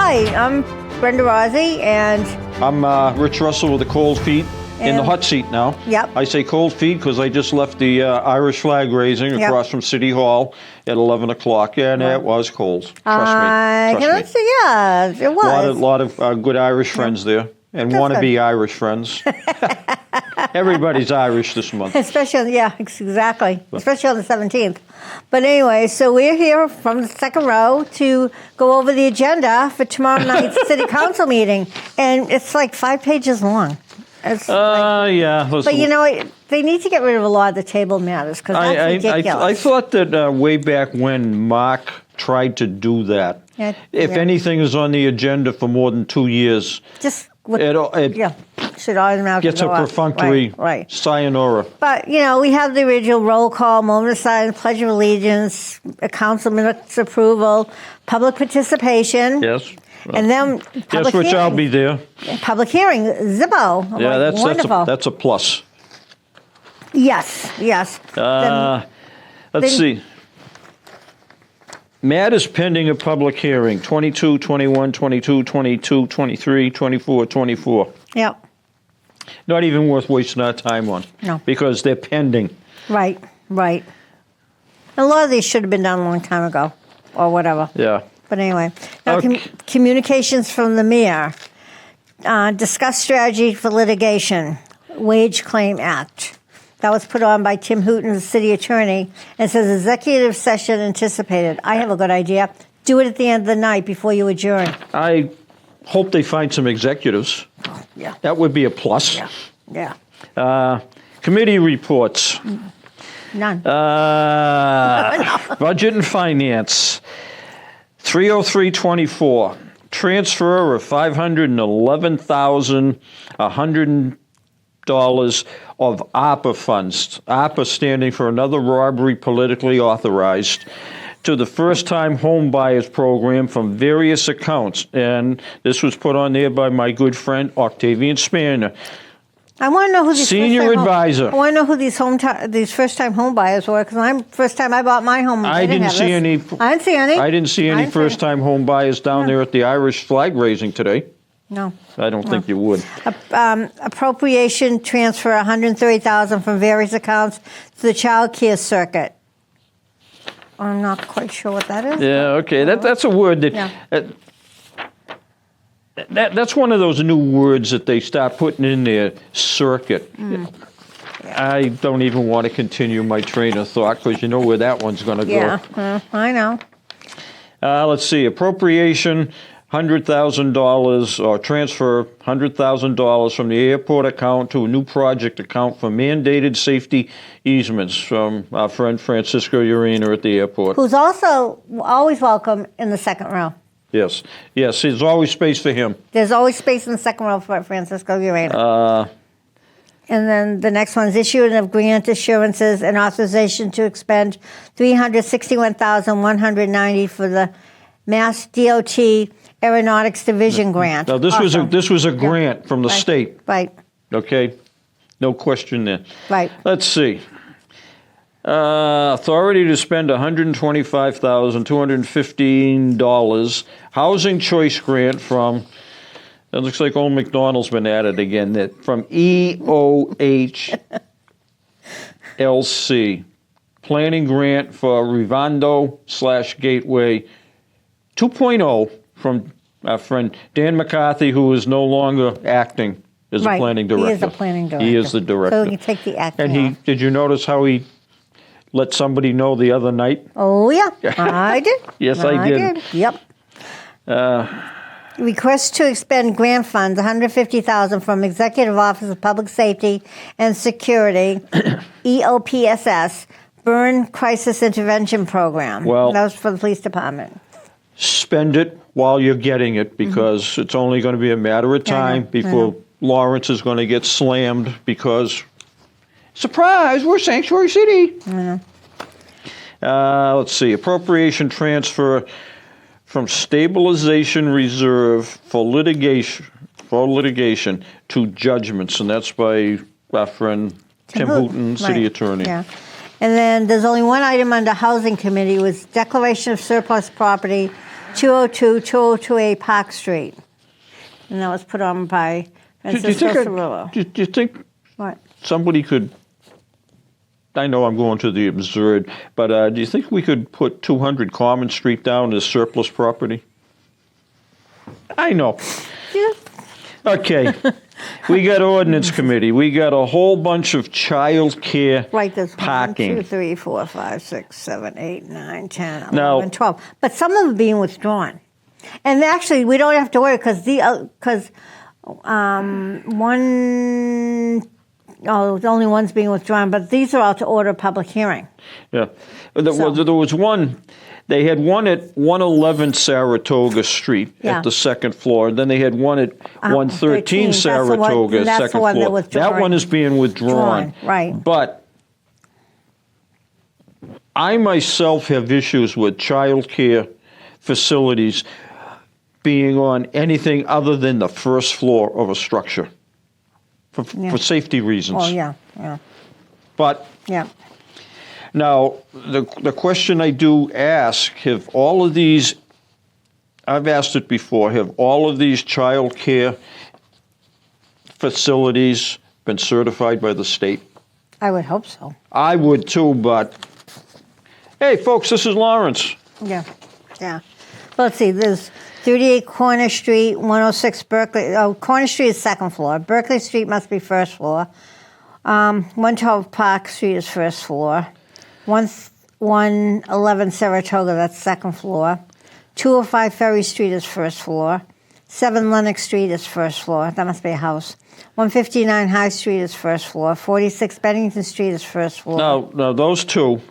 Hi, I'm Brenda Rozzi, and I'm Rich Russell with the Cold Feet in the hot seat now. Yep. I say cold feet because I just left the Irish flag raising across from City Hall at 11 o'clock. Yeah, and it was cold. Trust me. Trust me. Yeah, it was. A lot of good Irish friends there, and wannabe Irish friends. Everybody's Irish this month. Especially, exactly. Especially on the 17th. But anyway, so we're here from the second row to go over the agenda for tomorrow night's City Council meeting, and it's like 5 pages long. It's yeah. But you know, they need to get rid of a lot of the table matters because that's ridiculous. I thought that way back when Mark tried to do that, if anything is on the agenda for more than 2 years, it should automatically gets a perfunctory sayonara. But, you know, we have the original roll call, moment of silence, pledge of allegiance, council minutes approval, public participation. Yes. And then public which I'll be there. Public hearing, Zippo. Yeah, that's wonderful. That's a plus. Yes. Let's see. Matters pending a public hearing, 22, 21, 22, 22, 23, 24, 24. Yep. Not even worth wasting our time on. No. Because they're pending. Right. A lot of these should have been done a long time ago or whatever. Yeah. But anyway, now communications from the mayor. Discuss strategy for litigation, Wage Claim Act. That was put on by Tim Hooton, the city attorney, and says executive session anticipated. I have a good idea. Do it at the end of the night before you adjourn. I hope they find some executives. Yeah. That would be a plus. Yeah. Committee reports. None. Budget and finance. 30324, transfer of $511,100 of ARPA funds, ARPA standing for Another Robbery Politically Authorized, to the First-Time Home Buyers Program from various accounts. And this was put on there by my good friend Octavian Spanner. I want to know who these senior advisor. I want to know who these first-time home buyers were because first time I bought my home. I didn't see any. I didn't see any. I didn't see any first-time home buyers down there at the Irish flag raising today. No. I don't think you would. Appropriation transfer $130,000 from various accounts to the child care circuit. I'm not quite sure what that is. Yeah. Okay. That's a word that. That's one of those new words that they start putting in their circuit. I don't even want to continue my train of thought because you know where that one's going to go. Yeah, I know. Let's see. Appropriation, $100,000 or transfer $100,000 from the airport account to a new project account for mandated safety easements from our friend Francisco Urena at the airport. Who's also always welcome in the second row. Yes, there's always space for him. There's always space in the second row for Francisco Urena. And then the next one is issuing of grant assurances and authorization to expend $361,190 for the Mass DOT Aeronautics Division grant. Now this was a grant from the state. Right. Okay, no question there. Right. Let's see. Authority to spend $125,215 housing choice grant from, it looks like Old McDonald's been at it again, from EOHLC. Planning grant for Rivondo/Gateway 2.0 from our friend Dan McCarthy, who is no longer acting as a planning director. He is a planning director. He is the director. So he can take the acting off. Did you notice how he let somebody know the other night? Oh, yeah. I did. Yes, I did. Yep. Request to expend grant funds, $150,000 from Executive Office of Public Safety and Security, EOPSS, Burn Crisis Intervention Program. Well, that was for the police department. Spend it while you're getting it because it's only going to be a matter of time before Lawrence is going to get slammed because, surprise, we're Sanctuary City. Let's see, appropriation transfer from stabilization reserve for litigation to judgments, and that's by our friend Tim Hooton, city attorney. Yeah. And then there's only one item under Housing Committee was declaration of surplus property 202-2028 Park Street. And that was put on by Francisco Cirillo. Do you think What? somebody could, I know I'm going to the absurd, but do you think we could put 200 Common Street down as surplus property? I know. Yeah. Okay. We got ordinance committee. We got a whole bunch of child care Right, there's parking. 1, 2, 3, 4, 5, 6, 7, 8, 9, 10, 11, Now- 12. But some of them are being withdrawn. And actually, we don't have to worry because the only one's being withdrawn, but these are all to order a public hearing. Yeah. There was one, they had one at 111 Saratoga Street Yeah. at the second floor. Then they had one at 113 13. That's the one- Saratoga, that's the second one that floor. withdrawing. That one is being withdrawn. Right. But I myself have issues with child care facilities being on anything other than the first floor of a structure for safety reasons. Oh, yeah, yeah, But yeah. now, the question I do ask, have all of these, I've asked it before, have all of these child care facilities been certified by the state? I would hope so. I would too, but hey, folks, this is Lawrence. Yeah, yeah. Well, let's see, there's 38 Corner Street, 106 Berkeley. Oh, Corner Street is second floor. Berkeley Street must be first floor. 112 Park Street is first floor. 111 Saratoga, that's second floor. 205 Ferry Street is first floor. 7 Lenox Street is first floor. That must be a house. 159 High Street is first floor. 46 Bennington Street is first floor. Now those two,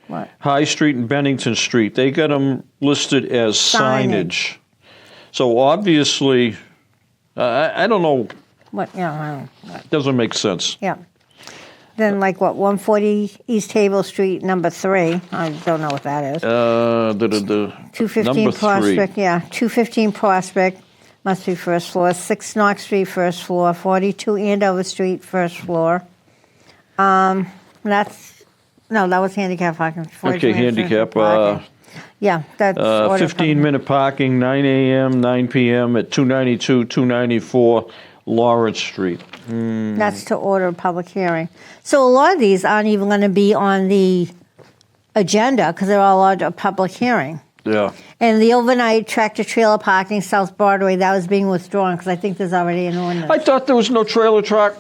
What? High Street and Bennington Street, they got them listed as signage. So obviously, I don't know, What? Yeah, I don't know. doesn't make sense. Yeah. Then, 140 East Havel Street, number 3. I don't know what that is. 215 number 3. Prospect, yeah. 215 Prospect must be first floor. 6 Knox Street, first floor. 42 Andover Street, first floor. That was handicap parking. 42 Okay, handicap. parking. Yeah, that's order 15-minute parking, 9 a.m., 9 p.m. at 292, 294 Lawrence Street. That's to order a public hearing. So a lot of these aren't even going to be on the agenda because they're all on a public hearing. Yeah. And the overnight tractor trailer parking South Broadway, that was being withdrawn because I think there's already an ordinance. I thought there was no trailer truck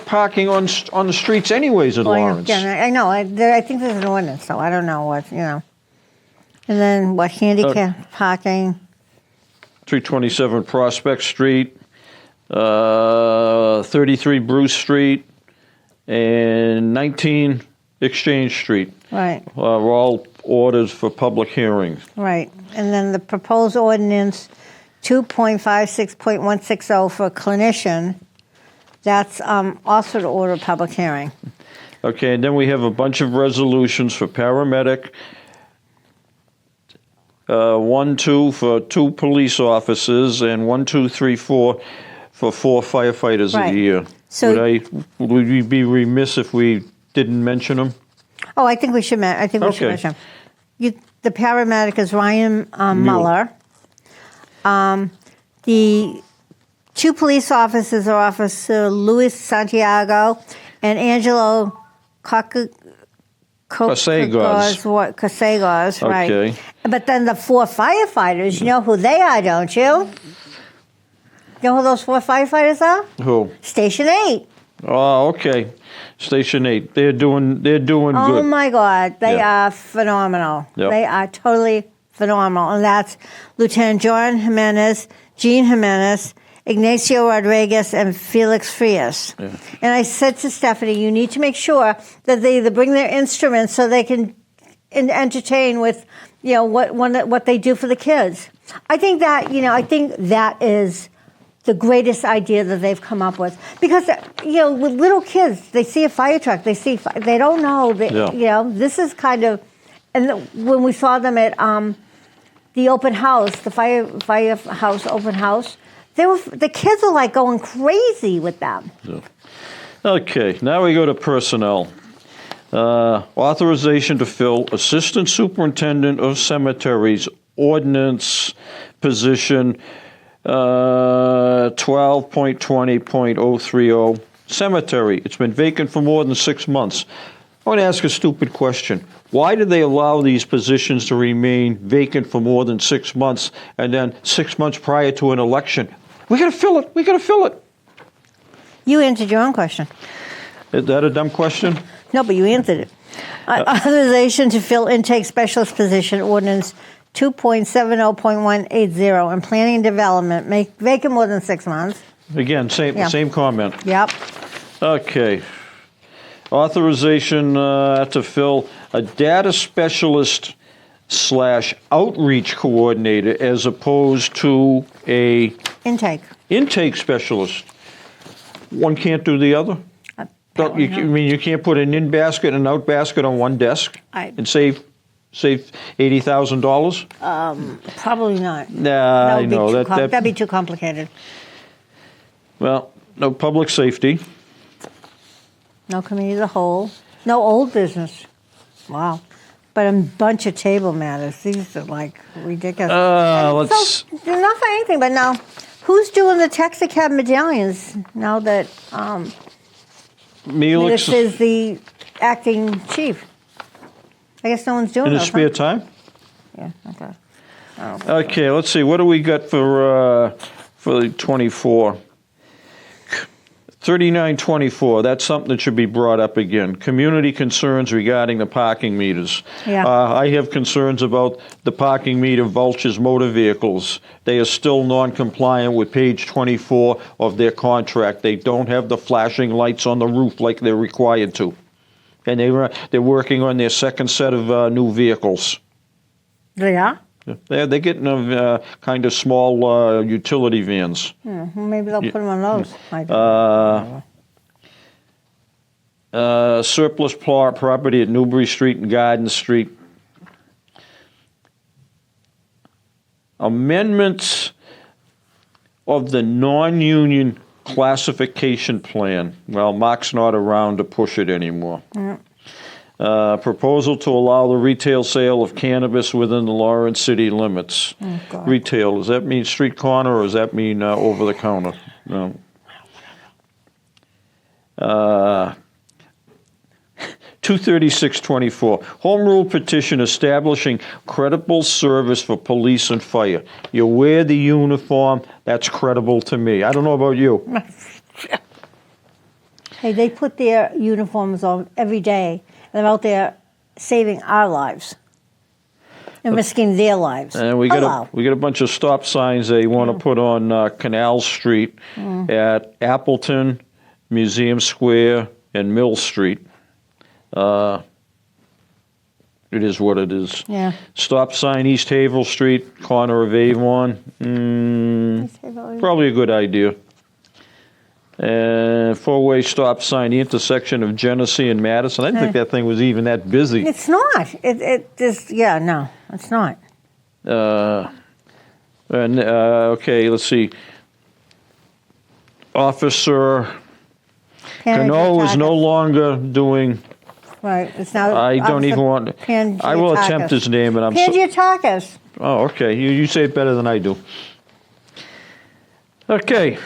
parking on the streets anyways in Lawrence. I know. I think there's an ordinance, so I don't know what, And then handicap parking. 327 Prospect Street, 33 Bruce Street, and 19 Exchange Street. Right, Are all orders for public hearings. right. And then the proposed ordinance 2.56.160 for clinician, that's also to order a public hearing. Okay, and then we have a bunch of resolutions for paramedic, 1, 2 for 2 police officers, and 1, 2, 3, 4 for 4 firefighters Right. a year. So- Would we be remiss if we didn't mention them? Oh, I think we should. I think we should Okay. mention. The paramedic is Ryan Muller. The 2 police officers are Officer Luis Santiago and Angelo Casegos, right? Okay. But then the 4 firefighters, you know who they are, don't you? You know who those 4 firefighters are? Who? Station 8. Oh, okay. Station 8. They're doing Oh good. my God, they Yeah. are phenomenal. Yep. They are totally phenomenal. And that's Lieutenant John Jimenez, Gene Jimenez, Ignacio Rodriguez, and Felix Frias. Yeah. And I said to Stephanie, you need to make sure that they either bring their instruments so they can entertain with, what they do for the kids. I think that is the greatest idea that they've come up with. Because, with little kids, they see a fire truck, they don't know, this is kind of, and when we saw them at the open house, the firehouse open house, the kids are like going crazy with them. Yeah. Okay, now we go to personnel. Authorization to fill Assistant Superintendent of Cemeteries ordinance position 12.20.030 cemetery. It's been vacant for more than 6 months. I want to ask a stupid question. Why do they allow these positions to remain vacant for more than 6 months, and then 6 months prior to an election? We got to fill it. We got to fill it. You answered your own question. Is that a dumb question? No, but you answered it. Authorization to fill intake specialist position, ordinance 2.70.180, and planning and development, make vacant more than 6 months. Again, same comment. Yep. Okay. Authorization to fill a data specialist / outreach coordinator as opposed to a intake specialist. One can't do the other? You can't put an in basket and an out basket on one desk and save $80,000? Probably not. Nah, I know. That'd be too complicated. Well, no public safety. No committee of the whole. No old business. Wow. But a bunch of table matters. These are like ridiculous. Let's. So, not for anything, but now, who's doing the taxi cab medallions now that Melix is the acting chief? I guess no one's doing in it. his spare time? Yeah, okay. Okay, let's see. What do we got for the 24? 3924, that's something that should be brought up again. Community concerns regarding the parking meters. Yeah. I have concerns about the parking meter vultures motor vehicles. They are still non-compliant with page 24 of their contract. They don't have the flashing lights on the roof like they're required to. And they're working on their second set of new vehicles. They are? They're getting kind of small utility vans. Maybe they'll put them on those. Surplus property at Newbury Street and Garden Street. Amendments of the non-union classification plan. Well, Mark's not around to push it anymore. Proposal to allow the retail sale of cannabis within the Lawrence city limits. Retail, does that mean street corner or does that mean over the counter? No. 23624, home rule petition establishing credible service for police and fire. You wear the uniform, that's credible to me. I don't know about you. Hey, they put their uniforms on every day. They're out there saving our lives and risking their lives. And we got a bunch of stop signs they want to put on Canal Street at Appleton, Museum Square, and Mill Street. It is what it is. Yeah. Stop sign East Haverhill Street, corner of Avon. Probably a good idea. And four-way stop sign, the intersection of Genesee and Madison. I didn't think that thing was even that busy. It's not. No, it's not. Okay, let's see. Officer Cano is no longer doing. Right, it's now. I don't even want. I will attempt his name, and I'm. Pangiatakis. Oh, okay. You say it better than I do. Okay.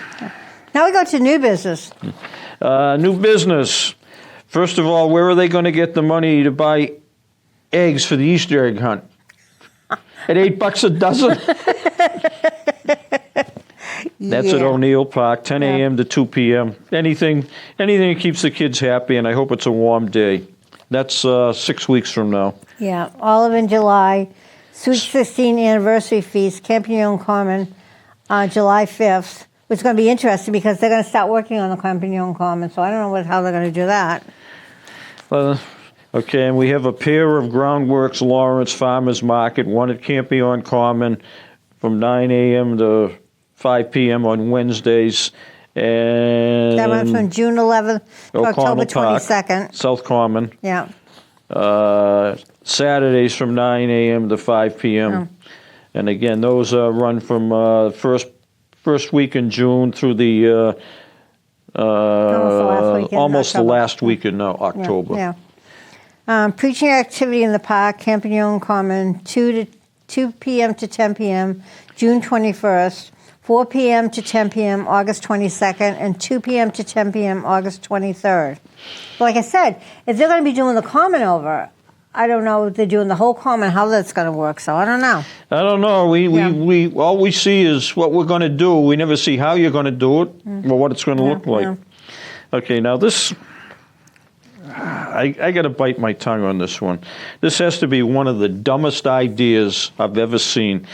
Now we go to new business. New business. First of all, where are they going to get the money to buy eggs for the Easter egg hunt? At $8 a dozen? That's at O'Neill Park, 10 a.m. to 2 p.m. Anything that keeps the kids happy, and I hope it's a warm day. That's 6 weeks from now. Yeah, Olive in July. Sweet 16 anniversary feast, Campagnon Common, July 5th. It's going to be interesting because they're going to start working on the Campagnon Common, so I don't know how they're going to do that. Okay, and we have a pair of Groundworks Lawrence Farmers Market, one at Campagnon Common from 9 a.m. to 5 p.m. on Wednesdays. And that runs from June 11th to October 22nd. South Common. Yeah. Saturdays from 9 a.m. to 5 p.m. And again, those run from first week in June through the almost the last week in October. Yeah. Preaching activity in the park, Campagnon Common, 2 2 p.m. to 10 p.m., June 21st, 4 p.m. to 10 p.m., August 22nd, and 2 p.m. to 10 p.m., August 23rd. But like I said, if they're going to be doing the common over, I don't know if they're doing the whole common, how that's going to work, so I don't know. I don't know. We all we see is what we're going to do. We never see how you're going to do it or what it's going to look like. Yeah. Okay, now this, I got to bite my tongue on this one. This has to be one of the dumbest ideas I've ever seen.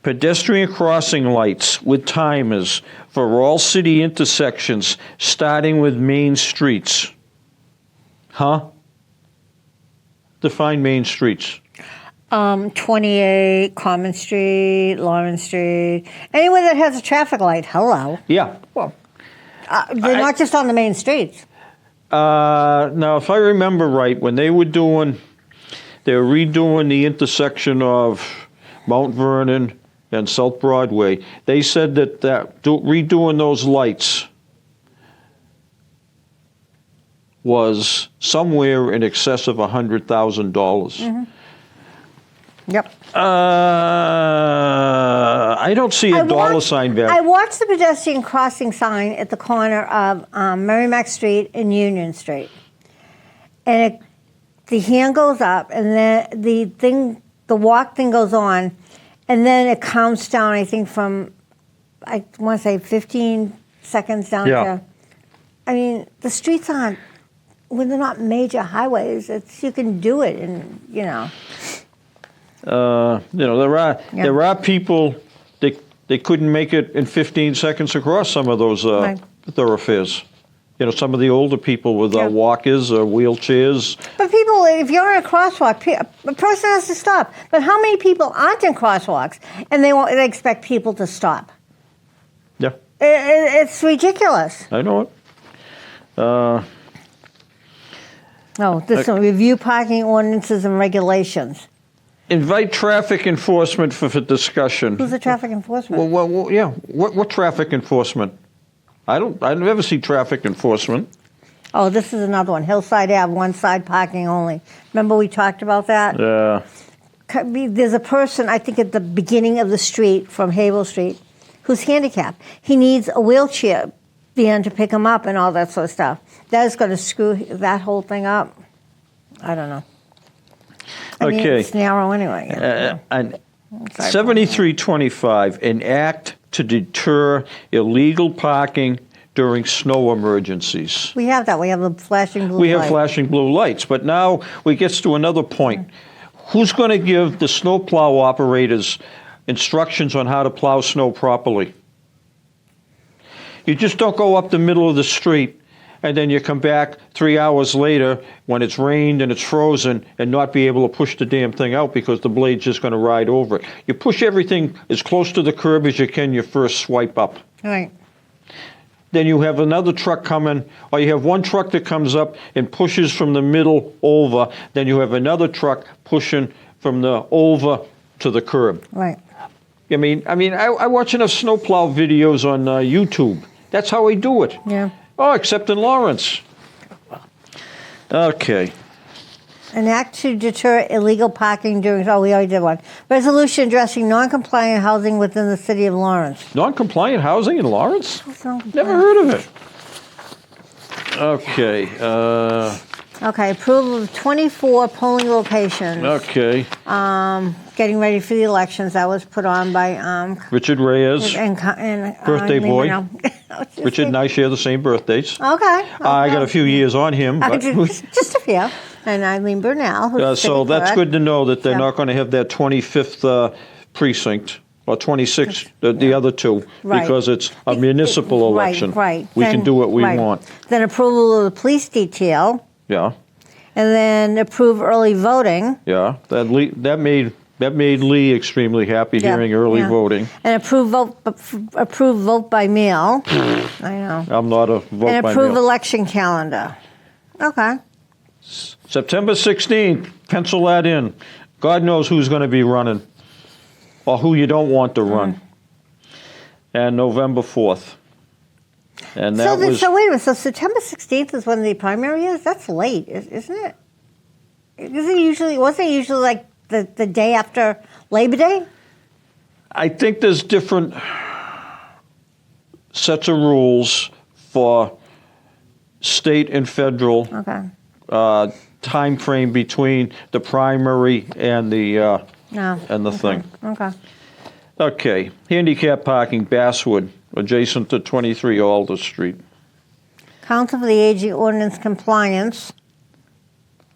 Pedestrian crossing lights with timers for all city intersections, starting with main streets. Huh? Define main streets. 28 Common Street, Lawrence Street, anywhere that has a traffic light. Hello. Yeah. Well, they're not just on the main streets. Now, if I remember right, when they were redoing the intersection of Mount Vernon and South Broadway, they said that redoing those lights was somewhere in excess of $100,000. Mm-hmm. Yep. I don't see a dollar sign value. I watched the pedestrian crossing sign at the corner of Merrimack Street and Union Street, and the hand goes up, and then the walk thing goes on, and then it counts down. I think from, I want to say 15 seconds down to. I mean, the streets aren't, when they're not major highways. You can do it, and there are people they couldn't make it in 15 seconds across some of those thoroughfares. Some of the older people with walkers or wheelchairs. But people, if you're in a crosswalk, a person has to stop. But how many people aren't in crosswalks and they expect people to stop? Yeah. It's ridiculous. I know it. This one, review parking ordinances and regulations. Invite traffic enforcement for discussion. Who's the traffic enforcement? Well, yeah. What traffic enforcement? I never see traffic enforcement. Oh, this is another one. Hillside Ave, one side parking only. Remember we talked about that? Yeah. There's a person, I think at the beginning of the street from Havel Street, who's handicapped. He needs a wheelchair van to pick him up and all that sort of stuff. That is going to screw that whole thing up. I don't know. I mean, it's narrow anyway. And 7325, an act to deter illegal parking during snow emergencies. We have that. We have the flashing blue lights. We have flashing blue lights. But now we get to another point. Who's going to give the snowplow operators instructions on how to plow snow properly? You just don't go up the middle of the street and then you come back 3 hours later when it's rained and it's frozen and not be able to push the damn thing out because the blade's just going to ride over it. You push everything as close to the curb as you can your first swipe up. Right. Then you have another truck coming, or you have one truck that comes up and pushes from the middle over. Then you have another truck pushing from the over to the curb. Right. I watch enough snowplow videos on YouTube. That's how we do it. Yeah. Oh, except in Lawrence. Okay. An act to deter illegal parking during, we already did one. Resolution addressing non-compliant housing within the city of Lawrence. Non-compliant housing in Lawrence? Never heard of it. Okay. Okay, approval of 24 polling locations. Okay. Getting ready for the elections. That was put on by Richard Reyes, and birthday boy. Richard and I share the same birthdays. Okay. I got a few years on him. But just a few. And Eileen Burnell. So that's good to know that they're not going to have that 25th precinct or 26th, the other two, because it's a municipal election. Right. We can do what we want. Then approval of the police detail. Yeah. And then approve early voting. Yeah. That made Lee extremely happy hearing early voting. And approve vote by mail. I know. I'm not a vote by mail. And approve election calendar. Okay. September 16th, pencil that in. God knows who's going to be running or who you don't want to run. And November 4th. And that so wait a minute. So September 16th is when the primary is? That's late, isn't it? Wasn't it usually like the day after Labor Day? I think there's different sets of rules for state and federal Okay. time frame between the primary and the No. and the thing. Okay. Okay, handicap parking, Basswood, adjacent to 23 Alder Street. Council for the Aging Ordinance Compliance.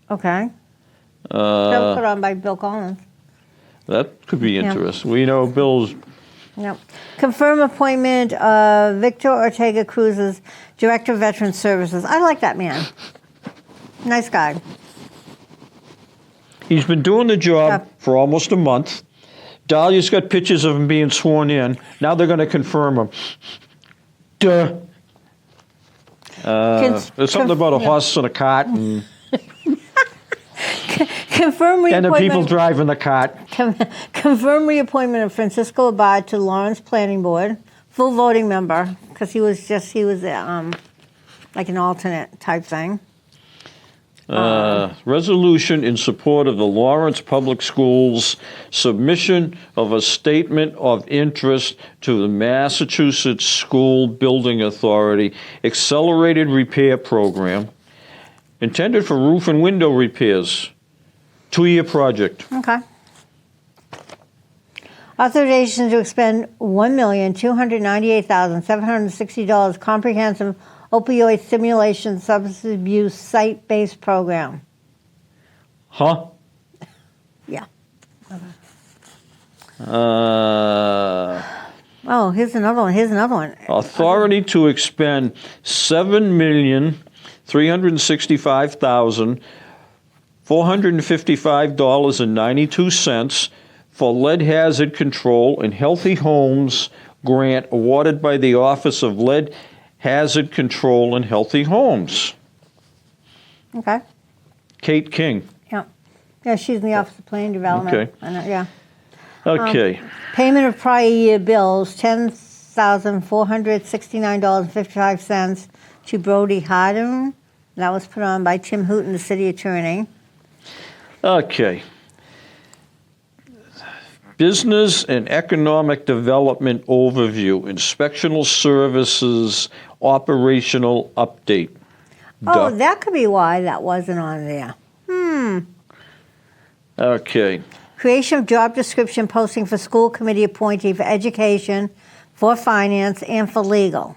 Okay. That was put on by Bill Collins. That could be Yeah. interesting. We know Bill's. Yep. Confirm appointment of Victor Ortega Cruz as Director of Veteran Services. I like that man. Nice guy. He's been doing the job Yeah. for almost a month. Dahlia's got pictures of him being sworn in. Now they're going to confirm him. Duh. There's something about a horse and a cart, and Confirm the people reappointment. driving the cart. Confirm reappointment of Francisco Abad to Lawrence Planning Board, full voting member, because he was like an alternate type thing. Resolution in support of the Lawrence Public Schools submission of a statement of interest to the Massachusetts School Building Authority Accelerated Repair Program intended for roof and window repairs. 2-year project. Okay. Authorization to expend $1,298,760 comprehensive opioid stimulation substance abuse site-based program. Huh? Yeah. Uh, Here's another one. Here's another one. Authority to expend $7,365,455.92 for lead hazard control in healthy homes grant awarded by the Office of Lead Hazard Control in Healthy Homes. Okay. Kate King. Yeah. Yeah, she's in the Office of Planning Development. Okay. I know, yeah. Okay. Payment of prior year bills, $10,469.55 to Brody Hardin. That was put on by Tim Hooton, the city attorney. Okay. Business and Economic Development Overview, Inspectional Services Operational Update. Oh, that could be why that wasn't on there. Okay. Creation of job description posting for school committee appointee for education, for finance, and for legal.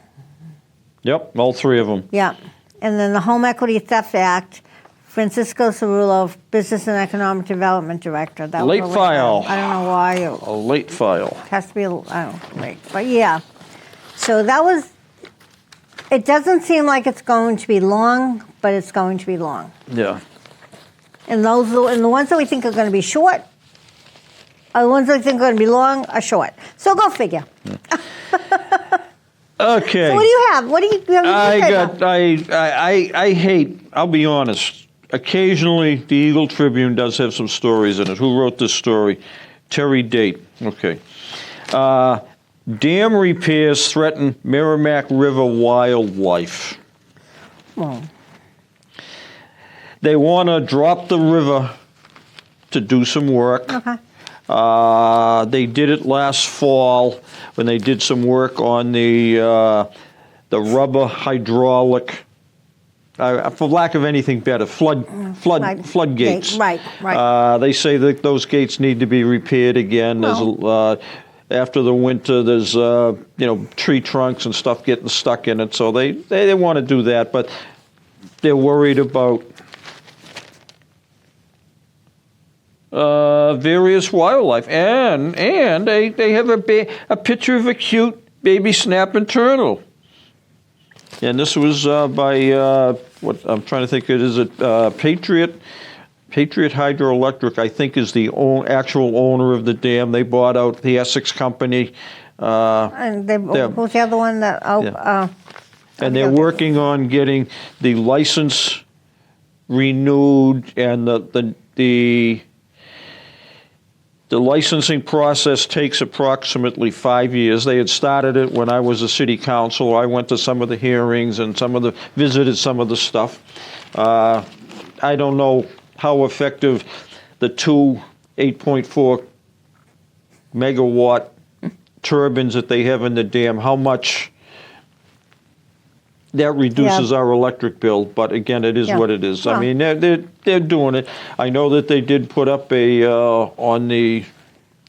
Yep, all three of them. Yeah. And then the Home Equity Theft Act, Francisco Cerullo, Business and Economic Development Director. That was Late a late file. one. I don't know why it A late file. has to be, I don't know, late. But yeah. So that was, it doesn't seem like it's going to be long, but it's going to be long. Yeah. And the ones that we think are going to be short, the ones that we think are going to be long are short. So go figure. Okay. So what do you have? What do you have? I hate, I'll be honest, occasionally the Eagle Tribune does have some stories in it. Who wrote this story? Terry Date. Okay. Dam repairs threaten Merrimack River wildlife. Well, They want to drop the river to do some work. okay. They did it last fall when they did some work on the rubber hydraulic, for lack of anything better, floodgates. Right. They say that those gates need to be repaired again. There's after the winter, there's tree trunks and stuff getting stuck in it, so they want to do that, but they're worried about various wildlife, and they have a picture of a cute baby snapping turtle. And this was by what I'm trying to think. Is it Patriot Hydroelectric? I think is the actual owner of the dam. They bought out the Essex company. And who's the other one that? And they're working on getting the license renewed, and the licensing process takes approximately 5 years. They had started it when I was a city councilor. I went to some of the hearings and visited some of the stuff. I don't know how effective the two 8.4 megawatt turbines that they have in the dam, how much that reduces our electric bill. But again, it is what it is. I mean, they're doing it. I know that they did put up a on the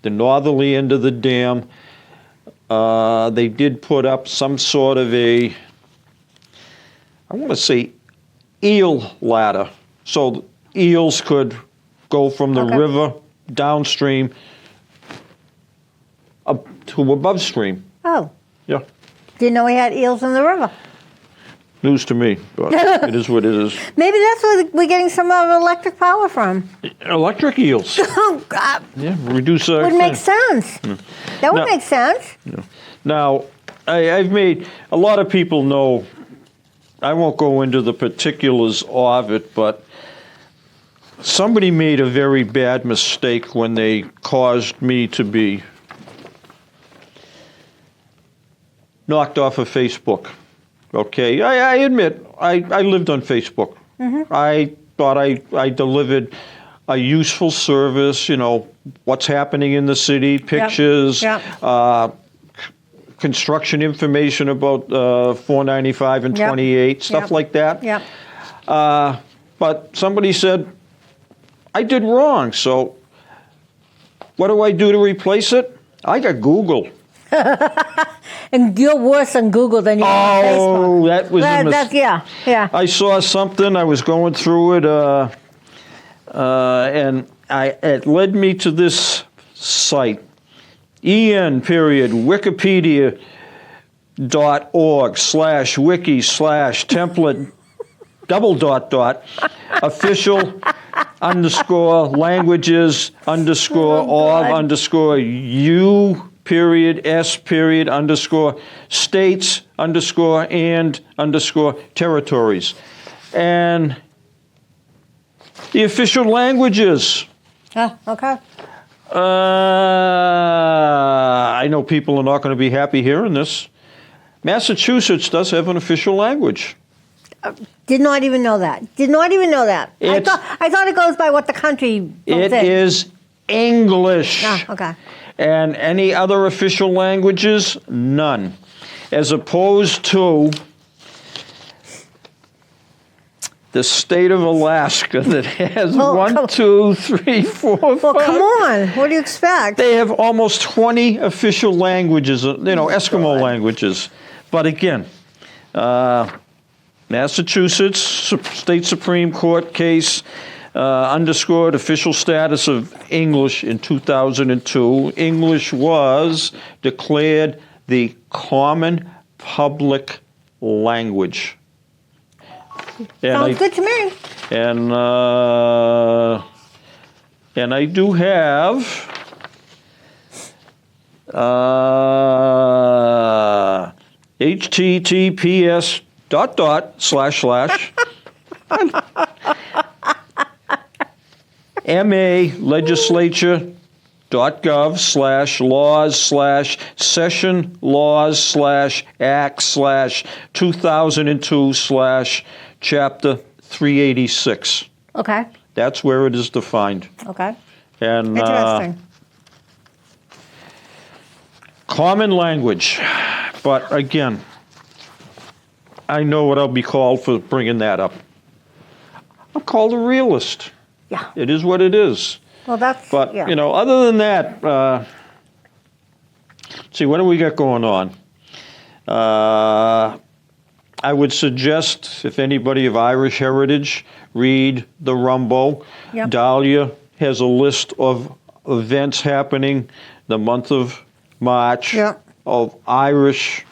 northerly end of the dam. They did put up some sort of a, I want to say, eel ladder, so eels could go from the river downstream up to above stream. Oh. Yeah. Didn't know we had eels in the river. News to me, but it is what it is. Maybe that's where we're getting some of our electric power from. Electric eels. Oh, God. Yeah, reduce our... Would make sense. That would make sense. Now, I've made, a lot of people know, I won't go into the particulars of it, but somebody made a very bad mistake when they caused me to be knocked off of Facebook. Okay, I admit, I lived on Facebook. I thought I delivered a useful service, you know, what's happening in the city, pictures, construction information about 495 and 28, stuff like that. But somebody said, I did wrong, so what do I do to replace it? I got Google. And you're worse on Google than you are on Facebook. Oh, that was a mistake. Yeah. I saw something, I was going through it, and it led me to this site, en.wikipedia.org/wiki/template official _languages _of _u_s_ states _ and _territories. And the official languages. Okay. I know people are not going to be happy hearing this. Massachusetts does have an official language. Did not even know that. I thought it goes by what the country It is English. Okay. And any other official languages? None. As opposed to the state of Alaska that has 1, 2, 3, 4, 5. Well, come on. What do you expect? They have almost 20 official languages, Eskimo languages. But again, Massachusetts State Supreme Court case underscored official status of English in 2002. English was declared the common public language. Sounds good to me. And I do have https MA-legislature.gov/laws/session-laws/act/2002/chapter 386. Okay. That's where it is defined. Okay. And Interesting. common language. But again, I know what I'll be called for bringing that up. I'm called a realist. Yeah. It is what it is. Well, that's. But, other than that, see, what do we got going on? I would suggest, if anybody of Irish heritage, read the Rumbo. Yep. Dahlia has a list of events happening the month of March of Irish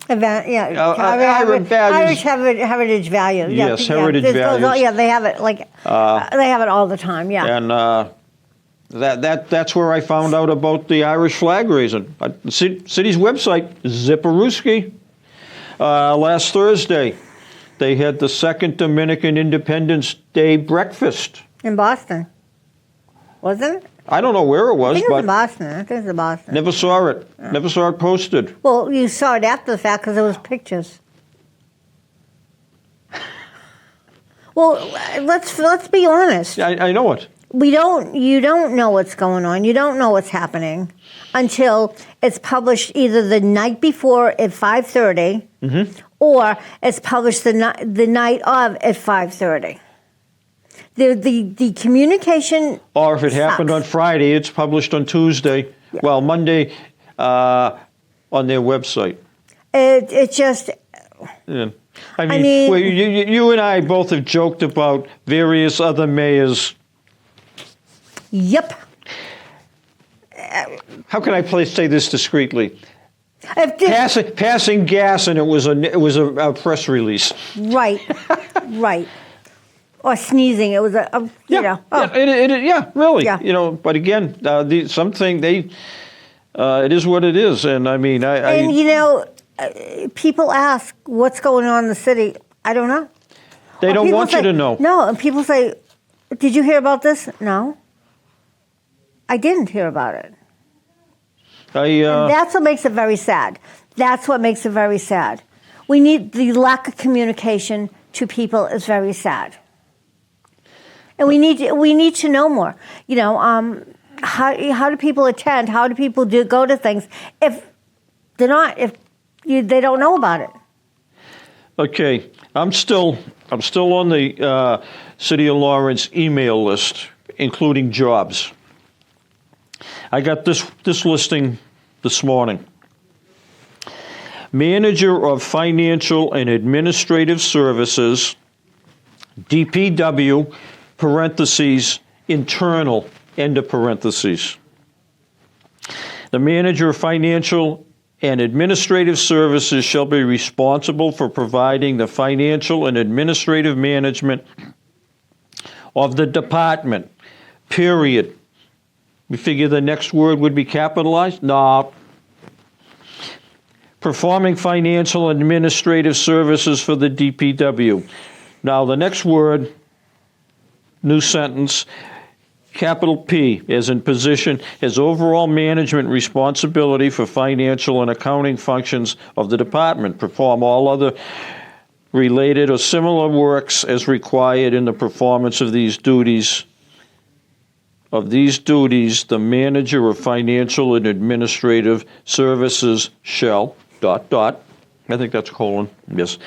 event, values. Irish heritage value. Yes, heritage values. They have it they have it all the time. Yeah. And that's where I found out about the Irish flag raising. The city's website, Zipperuski. Last Thursday, they had the second Dominican Independence Day breakfast In Boston, wasn't it? I don't know where it was, I think it was but in Boston. I think it was in Boston. never saw it. Never saw it posted. Well, you saw it after the fact because there was pictures. Well, let's be honest. I know it. you don't know what's going on. You don't know what's happening until it's published either the night before at 5:30 or it's published the night of at 5:30. The communication. Or if it happened on Friday, it's published on Tuesday. Yeah. Well, Monday on their website. It just. Yeah. I mean well, you and I both have joked about various other mayors. Yep. How can I say this discreetly? Passing gas, and it was a press release. Right, right. Or sneezing. It was you know. Oh. Yeah, really. Yeah. You know, but again, something it is what it is, and I mean, and you know, people ask what's going on in the city. I don't know. They don't want you to know. No, and people say, "Did you hear about this?" No. I didn't hear about it. And that's what makes it very sad. That's what makes it very sad. We need the lack of communication to people is very sad. And we need to know more. You know, how do people attend? How do people go to things if they don't know about it? Okay, I'm still on the City of Lawrence email list, including jobs. I got this listing this morning. Manager of Financial and Administrative Services, DPW, parentheses, internal, end of parentheses. The manager of Financial and Administrative Services shall be responsible for providing the financial and administrative management of the department, period. We figure the next word would be capitalized? No. Performing financial and administrative services for the DPW. Now, the next word, new sentence, capital P, as in position, has overall management responsibility for financial and accounting functions of the department. Perform all other related or similar works as required in the performance of these duties. The manager of financial and administrative services shall, ... I think that's colon, yes.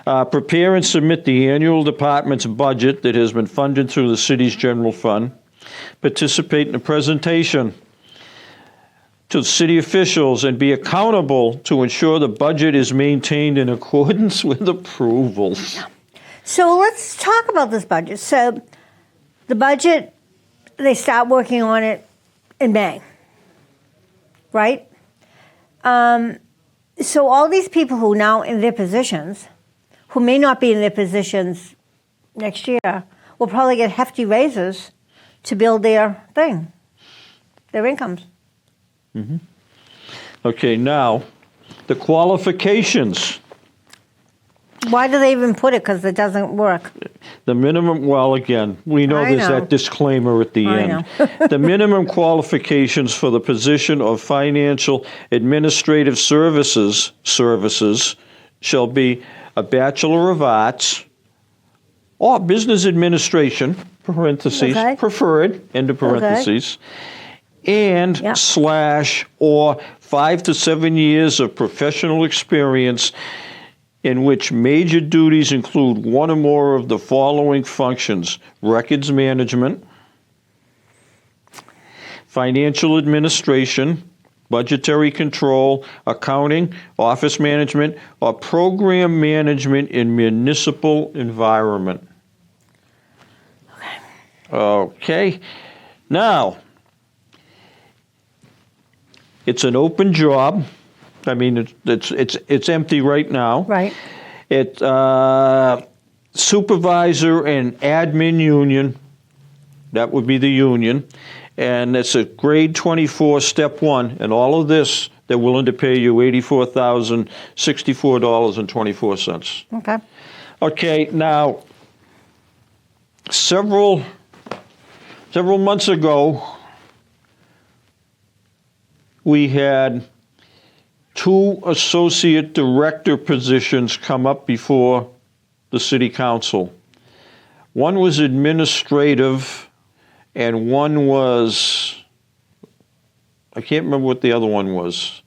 Prepare and submit the annual department's budget that has been funded through the city's general fund. Participate in the presentation to city officials and be accountable to ensure the budget is maintained in accordance with approvals. So let's talk about this budget. So the budget, they start working on it in May, right? So all these people who are now in their positions, who may not be in their positions next year, will probably get hefty raises to build their thing, their incomes. Mm-hmm. Okay, now, the qualifications. Why do they even put it? Because it doesn't work. The minimum, well, again, we know there's that disclaimer at the end. The minimum qualifications for the position of financial administrative services shall be a Bachelor of Arts or Business Administration, parentheses, preferred, end of parentheses, and / or 5 to 7 years of professional experience in which major duties include one or more of the following functions: records management, financial administration, budgetary control, accounting, office management, or program management in municipal environment. Okay. Now, it's an open job. I mean, it's empty right now. Right. It supervisor and admin union. That would be the union, and it's a grade 24, step 1, and all of this they're willing to pay you $84,064.24. Okay. Okay. Now, several months ago, we had 2 associate director positions come up before the city council. One was administrative and one was, I can't remember what the other one was.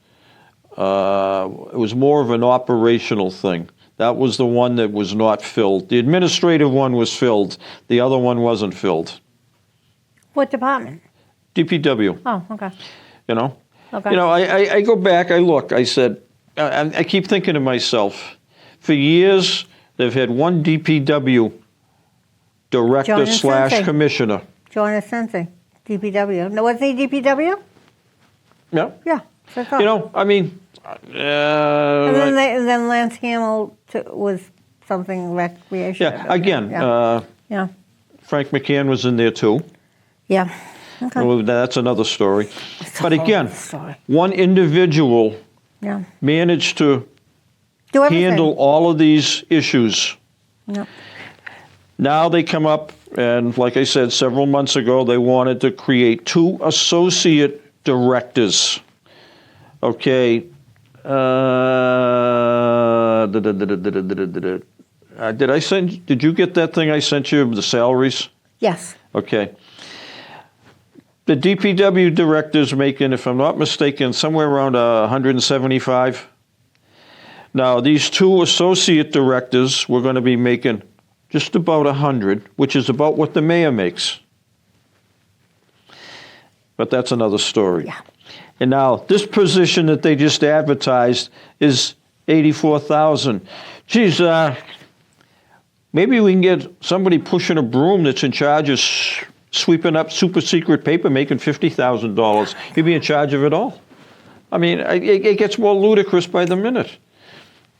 It was more of an operational thing. That was the one that was not filled. The administrative one was filled. The other one wasn't filled. What department? DPW. Oh, okay. You know? Okay. You know, I go back, I look, I said, I keep thinking to myself, for years, they've had one DPW director Jonas Sensei. / commissioner. Jonas Sensei, DPW. No, was he DPW? Yeah. Yeah. That's what I thought. You know, I mean, and then Lance Hamill was something recreation. yeah, again, Yeah. Frank McCann was in there too. Yeah. Okay. Well, that's another story. It's a But whole again, story. one individual Yeah. managed to Do everything. handle all of these issues. Yeah. Now they come up, and like I said, several months ago, they wanted to create 2 associate directors. Okay. Did you get that thing I sent you, the salaries? Yes. Okay. The DPW director's making, if I'm not mistaken, somewhere around 175. Now, these 2 associate directors were going to be making just about 100, which is about what the mayor makes. But that's another story. Yeah. And now, this position that they just advertised is $84,000. Geez, maybe we can get somebody pushing a broom that's in charge of sweeping up super secret paper, making $50,000. He'd be in charge of it all. I mean, it gets more ludicrous by the minute.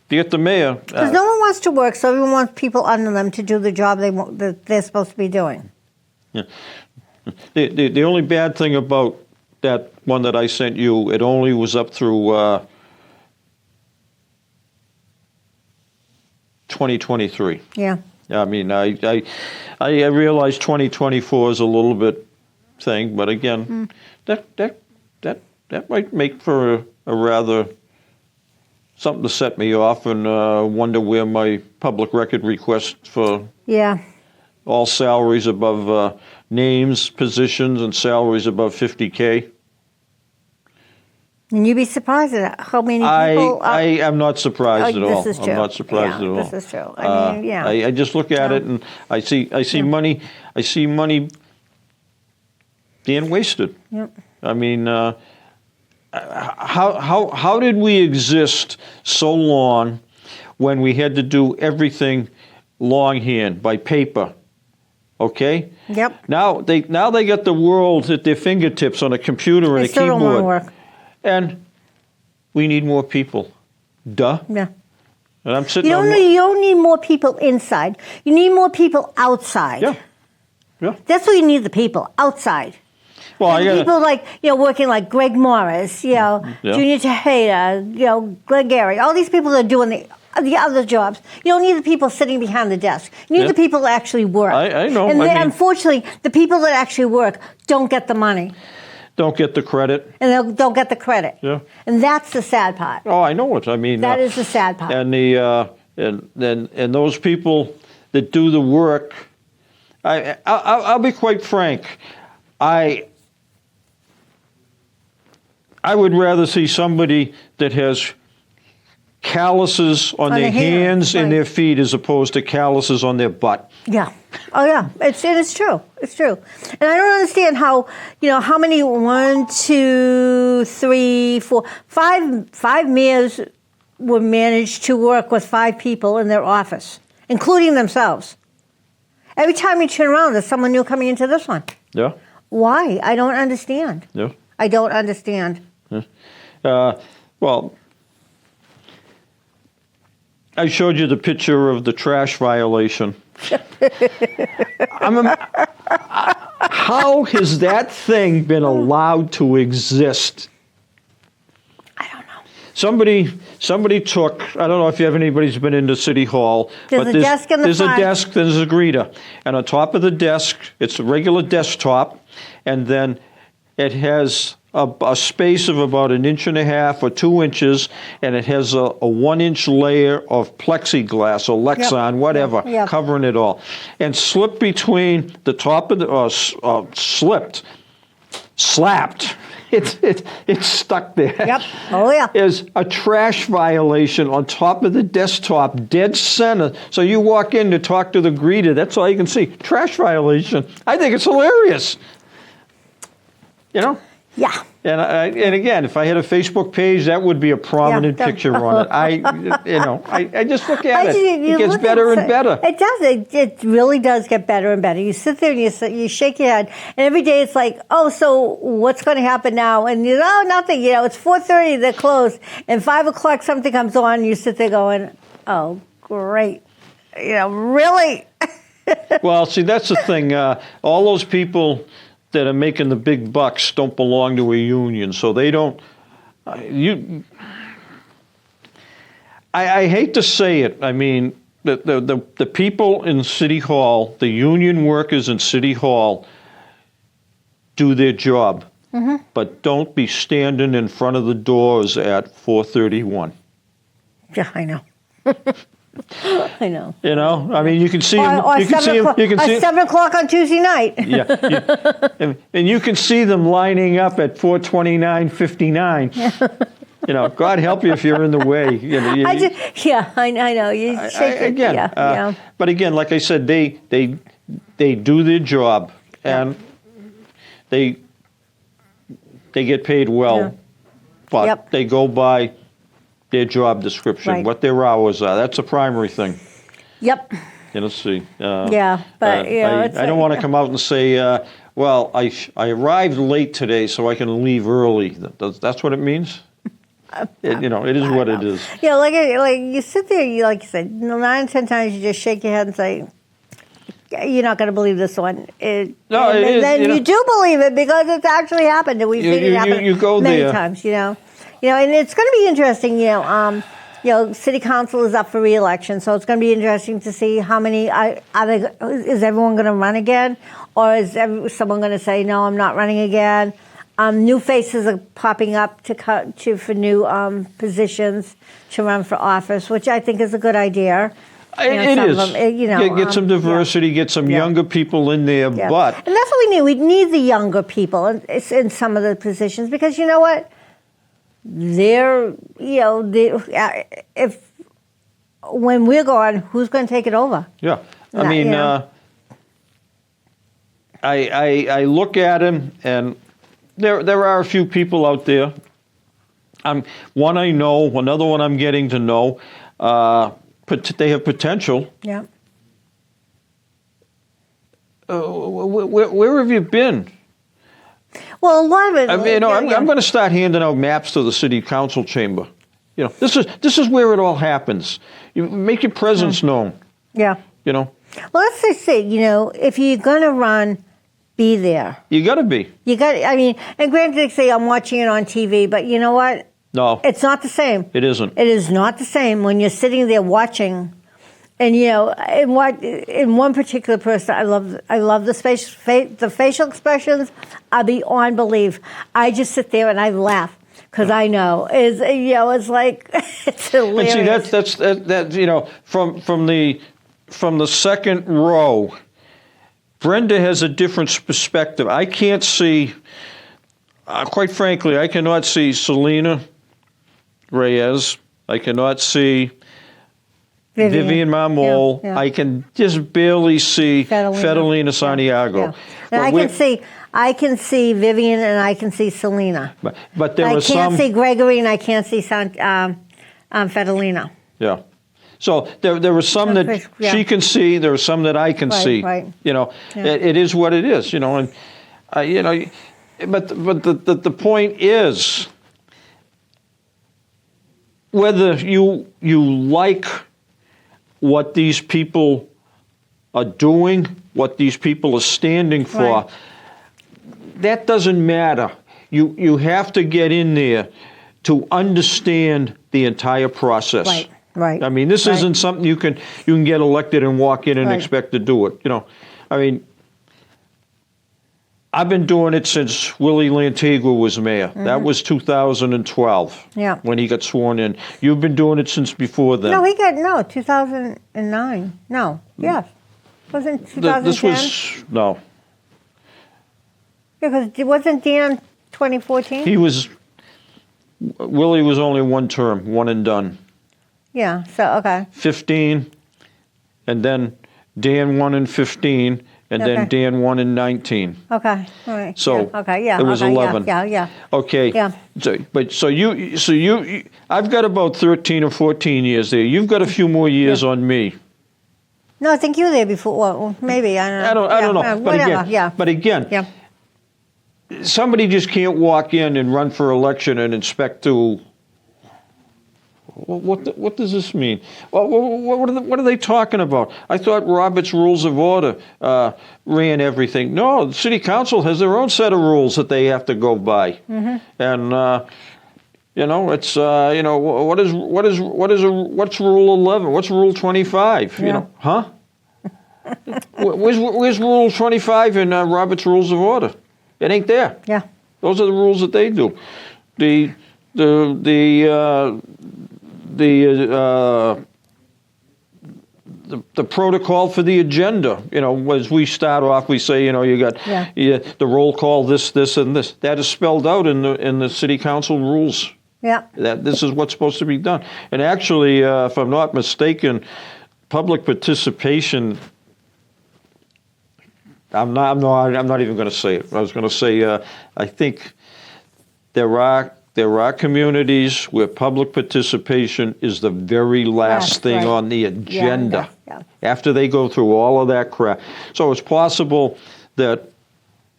You get the mayor. Because no one wants to work, so everyone wants people under them to do the job that they're supposed to be doing. Yeah. The only bad thing about that one that I sent you, it only was up through 2023. Yeah. I mean, I realize 2024 is a little bit thing, but again, that might make for a rather something to set me off and wonder where my public record request for Yeah. all salaries above names, positions, and salaries above 50K. And you'd be surprised at how many people. I am not surprised at all. This is true. I'm not surprised at all. This is true. I mean, yeah. I just look at it and I see money. I see money being wasted. Yep. I mean, how did we exist so long when we had to do everything longhand by paper? Okay. Yep. Now they got the world at their fingertips on a computer and They a still keyboard. don't want to work. And we need more people. Duh. Yeah. And I'm sitting You on. don't need more people inside. You need more people outside. Yeah. Yeah. That's where you need the people outside. Well, I got People like, working like Greg Morris, Yeah. Junior Tejada, Greg Gary, all these people that are doing the other jobs. You don't need the people sitting behind the desk. You need Yeah. the people that actually work. I know. And I mean- unfortunately, the people that actually work don't get the money. don't get the credit. And they don't get the credit. Yeah. And that's the sad part. Oh, I know it. I mean, That is the sad part. and the and those people that do the work. I'll be quite frank. I would rather see somebody that has calluses on their hands and right. their feet as opposed to calluses on their butt. Yeah. Oh, yeah. It's true. It's true. And I don't understand how, how many, 1, 2, 3, 4, 5 mayors were managed to work with 5 people in their office, including themselves. Every time you turn around, there's someone new coming into this one. Yeah. Why? I don't understand. Yeah. I don't understand. Well, I showed you the picture of the trash violation. How has that thing been allowed to exist? I don't know. Somebody took, I don't know if anybody's been into City Hall. There's a desk in the There's front. a desk, there's a greeter. And on top of the desk, it's a regular desktop. And then it has a space of about 1.5 or 2 inches, and it has a 1-inch layer of plexiglass or Lexan, whatever, Yep. covering it all. And slipped between the top of the, slapped, it's stuck there. Yep. Oh, yeah. Is a trash violation on top of the desktop, dead center. So you walk in to talk to the greeter, that's all you can see. Trash violation. I think it's hilarious. You know? Yeah. And again, if I had a Facebook page, that would be a prominent picture on it. I just look at it. It gets better and better. It does. It really does get better and better. You sit there and you shake your head, and every day it's like, oh, so what's going to happen now? And nothing. It's 4:30, they're closed, and 5 o'clock something comes on, and you sit there going, oh, great. Really. Well, see, that's the thing. All those people that are making the big bucks don't belong to a union, so they don't. I hate to say it. I mean, the people in City Hall, the union workers in City Hall, do their job, but don't be standing in front of the doors at 4:31. Yeah, I know. I know. I mean, you can see them. Or You can see them. You can see 7 o'clock on Tuesday night. Yeah, and you can see them lining up at 4:29:59. God help you if you're in the way. I know. You shake it. Again, yeah. But again, like I said, they do their job, and they get paid well, but they go by their job description, what their hours are. That's the primary thing. Yep. Let's see. But I don't want to come out and say, well, I arrived late today, so I can leave early. That's what it means. It is what it is. Like you sit there, like you said, 9 or 10 times you just shake your head and say, you're not going to believe this one. Then you do believe it because it's actually happened, and we've seen it happen many times. And it's going to be interesting. City council is up for re-election, so it's going to be interesting to see how many is everyone going to run again, or is someone going to say no, I'm not running again? New faces are popping up for new positions to run for office, which I think is a good idea. It is. Get some diversity, get some younger people in there, but and that's what we need. We need the younger people in some of the positions because you know what. If when we're gone, who's going to take it over? Yeah, I mean, I look at him, and there are a few people out there. One I know, another one I'm getting to know. They have potential. Yeah. Where have you been? Well, a lot of it. I'm going to start handing out maps to the city council chamber. This is where it all happens. You make your presence known. Yeah. Well, let's just say, if you're going to run, be there. You got to be. And granted, they say I'm watching it on TV, but you know what? No, it's not the same. It isn't. It is not the same when you're sitting there watching. And in one particular person, I love the facial expressions are beyond belief. I just sit there and I laugh because I know it's like it's hilarious. And see that's from the second row, Brenda has a different perspective. I can't see. Quite frankly, I cannot see Selena Reyes. I cannot see Vivian Marmol. Yeah. I can just barely see Federlina Santiago. Yeah. And I can see Vivian and I can see Selena. But there I was can't see Gregory and I can't see Federlina. Yeah. So there were some that she can see. There are some that I can see. Right. It is what it is. And but the point is whether you like what these people are doing, what these people are standing for, that doesn't matter. You have to get in there to understand the entire process. Right. I mean, this isn't something you can get elected and walk in and expect to do it. I mean, I've been doing it since Willie Lantigua was mayor. That was 2012 Yeah. when he got sworn in. You've been doing it since before then. No, 2009. No, yes. Wasn't 2010? This was, no. Because wasn't Dan 2014? Willie was only one term, one and done. Yeah, so, okay. 15, and then Dan won in 15, and then Okay. Dan won in 19. Okay, all right. So yeah. Okay, yeah. it was okay, 11. Yeah. Okay. Yeah. So you, I've got about 13 or 14 years there. You've got a few more years on me. No, I think you were there before. Well, maybe, I don't know. I don't know. But whatever, again, yeah. yeah. Somebody just can't walk in and run for election and expect to. What does this mean? What are they talking about? I thought Robert's Rules of Order ran everything. No, the city council has their own set of rules that they have to go by, and it's what's Rule 11? What's Rule 25? Yeah. Where's Rule 25 in Robert's Rules of Order? It ain't there. Yeah. Those are the rules that they do. The protocol for the agenda, as we start off, we say, you got the roll call, this, and this. That is spelled out in the city council rules. Yeah. That this is what's supposed to be done. And actually, if I'm not mistaken, public participation. I'm not even going to say it. I was going to say I think there are communities where public participation is the very last thing on the agenda after they go through all of that crap. So it's possible that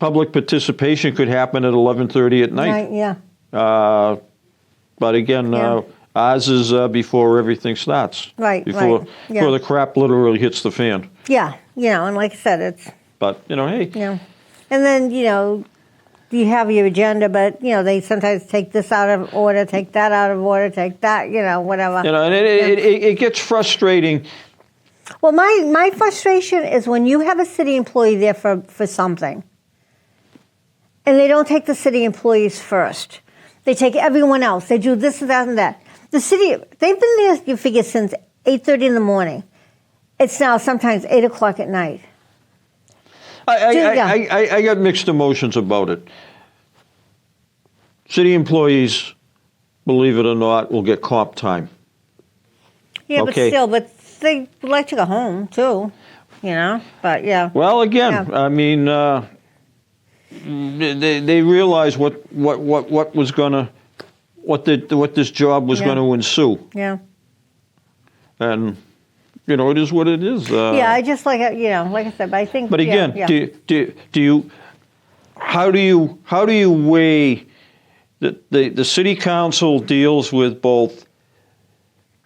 public participation could happen at 11:30 at night. Right, yeah. But again, ours is before everything starts. Right, before the crap literally hits the fan. Yeah, and like I said, it's... But, hey. Yeah. And then, you have your agenda, but, they sometimes take this out of order, take that out of order, take that, whatever. And it gets frustrating. Well, my frustration is when you have a city employee there for something, and they don't take the city employees first. They take everyone else. They do this and that and that. The city, they've been there, you figure, since 8:30 in the morning. It's now sometimes 8 o'clock at night. I got mixed emotions about it. City employees, believe it or not, will get comp time. Yeah, okay. but they like to go home too, But yeah. Well, again, I mean, they realize what this job was going to ensue. Yeah. And. It is what it is. I just like like I said, but I think. But again, how do you weigh the city council deals with both